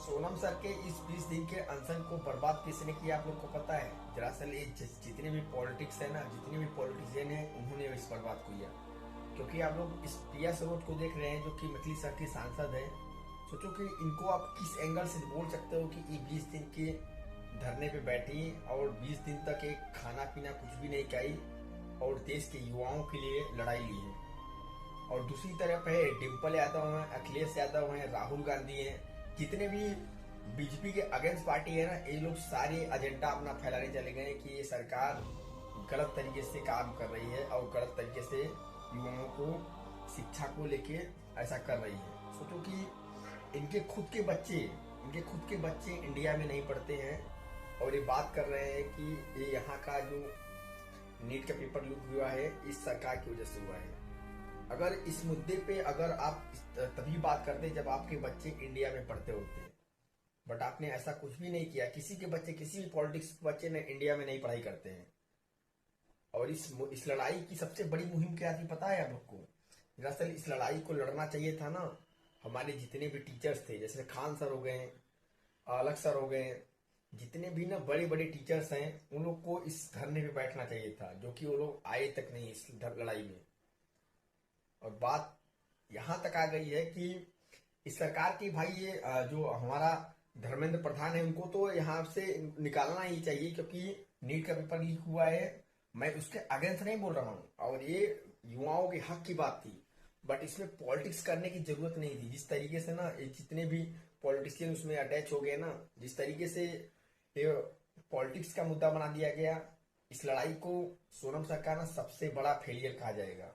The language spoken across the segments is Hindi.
सोनम सर के इस 20 दिन के अनशन को बर्बाद किसने किया आप लोग को पता है? दरअसल ये जितने भी पॉलिटिक्स है ना, जितने भी पॉलिटिशियन है, उन्होंने इस बर्बाद को किया। क्योंकि आप लोग इस प्रिया सरोज को देख रहे हैं जो कि मछली शहर की सांसद है। सोचो कि इनको आप किस एंगल से बोल सकते हो कि ये 20 दिन के धरने पे बैठी और 20 दिन तक एक खाना पीना कुछ भी नहीं खाई और देश के युवाओं के लिए लड़ाई ली है। और दूसरी तरफ है डिम्पल यादव हैं, अखिलेश यादव हैं, राहुल गांधी हैं, जितने भी बीजेपी के अगेंस्ट पार्टी है ना, ये लोग सारे एजेंडा अपना फैलाने चले गए कि ये सरकार गलत तरीके से काम कर रही है और गलत तरीके से युवाओं को शिक्षा को लेके ऐसा कर रही है। सोचो कि इनके खुद के बच्चे इंडिया में नहीं पढ़ते हैं और ये बात कर रहे हैं कि ये यहाँ का जो नीट का पेपर लीक हुआ है इस सरकार की वजह से हुआ है। अगर इस मुद्दे पे अगर आप तभी बात करते जब आपके बच्चे इंडिया में पढ़ते होते, बट आपने ऐसा कुछ भी नहीं किया। किसी के बच्चे, किसी भी पॉलिटिक्स के बच्चे ने इंडिया में नहीं पढ़ाई करते हैं। और इस लड़ाई की सबसे बड़ी मुहिम क्या थी पता है आप लोग को? दरअसल इस लड़ाई को लड़ना चाहिए था ना हमारे जितने भी टीचर्स थे, जैसे खान सर हो गए, अलग सर हो गए, जितने भी ना बड़े बड़े टीचर्स हैं, उन लोग को इस धरने पे बैठना चाहिए था, जो कि वो लोग आए तक नहीं इस लड़ाई में। और बात यहाँ तक आ गई है कि इस सरकार की भाई ये जो हमारा धर्मेंद्र प्रधान है उनको तो यहाँ से निकालना ही चाहिए, क्योंकि नीट का पेपर लीक हुआ है। मैं उसके अगेंस्ट नहीं बोल रहा हूँ और ये युवाओं के हक की बात थी, बट इसमें पॉलिटिक्स करने की जरूरत नहीं थी। जिस तरीके से ना ये जितने भी पॉलिटिशियन उसमें अटैच हो गए ना, जिस तरीके से ये पॉलिटिक्स का मुद्दा बना दिया गया, इस लड़ाई को सोनम सर का ना सबसे बड़ा फेलियर कहा जाएगा।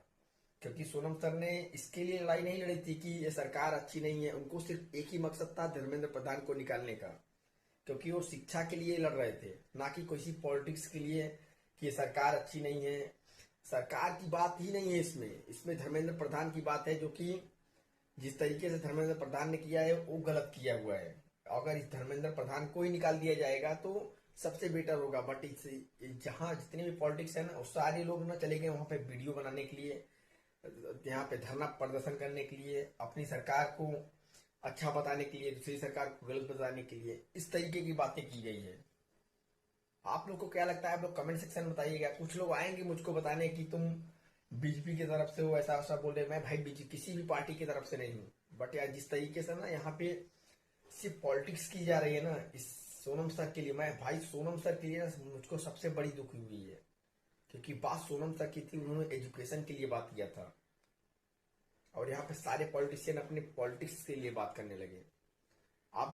क्योंकि सोनम सर ने इसके लिए लड़ाई नहीं लड़ी थी कि ये सरकार अच्छी नहीं है, उनको सिर्फ एक ही मकसद था धर्मेंद्र प्रधान को निकालने का। क्योंकि वो शिक्षा के लिए लड़ रहे थे, ना कि किसी पॉलिटिक्स के लिए कि ये सरकार अच्छी नहीं है। सरकार की बात ही नहीं है इसमें, इसमें धर्मेंद्र प्रधान की बात है, जो कि जिस तरीके से धर्मेंद्र प्रधान ने किया है वो गलत किया हुआ है। अगर इस धर्मेंद्र प्रधान को ही निकाल दिया जाएगा तो सबसे बेटर होगा। बट इस जहाँ जितने भी पॉलिटिक्स है ना, उस सारे लोग ना चले गए वहां पे वीडियो बनाने के लिए, यहाँ पे धरना प्रदर्शन करने के लिए, अपनी सरकार को अच्छा बताने के लिए, दूसरी सरकार को गलत बताने के लिए इस तरीके की बातें की गई है। आप लोग को क्या लगता है? आप लोग कमेंट सेक्शन में बताइएगा। कुछ लोग आएंगे मुझको बताने कि तुम बीजेपी की तरफ से हो, ऐसा ऐसा बोल रहे। मैं भाई बीजेपी किसी भी पार्टी की तरफ से नहीं हूँ, बट यार जिस तरीके से ना यहाँ पे सिर्फ पॉलिटिक्स की जा रही है ना इस सोनम सर के लिए, मैं भाई सोनम सर के लिए ना मुझको सबसे बड़ी दुखी हुई है। क्योंकि बात सोनम सर की थी, उन्होंने एजुकेशन के लिए बात किया था और यहाँ पे सारे पॉलिटिशियन अपने पॉलिटिक्स के लिए बात करने लगे।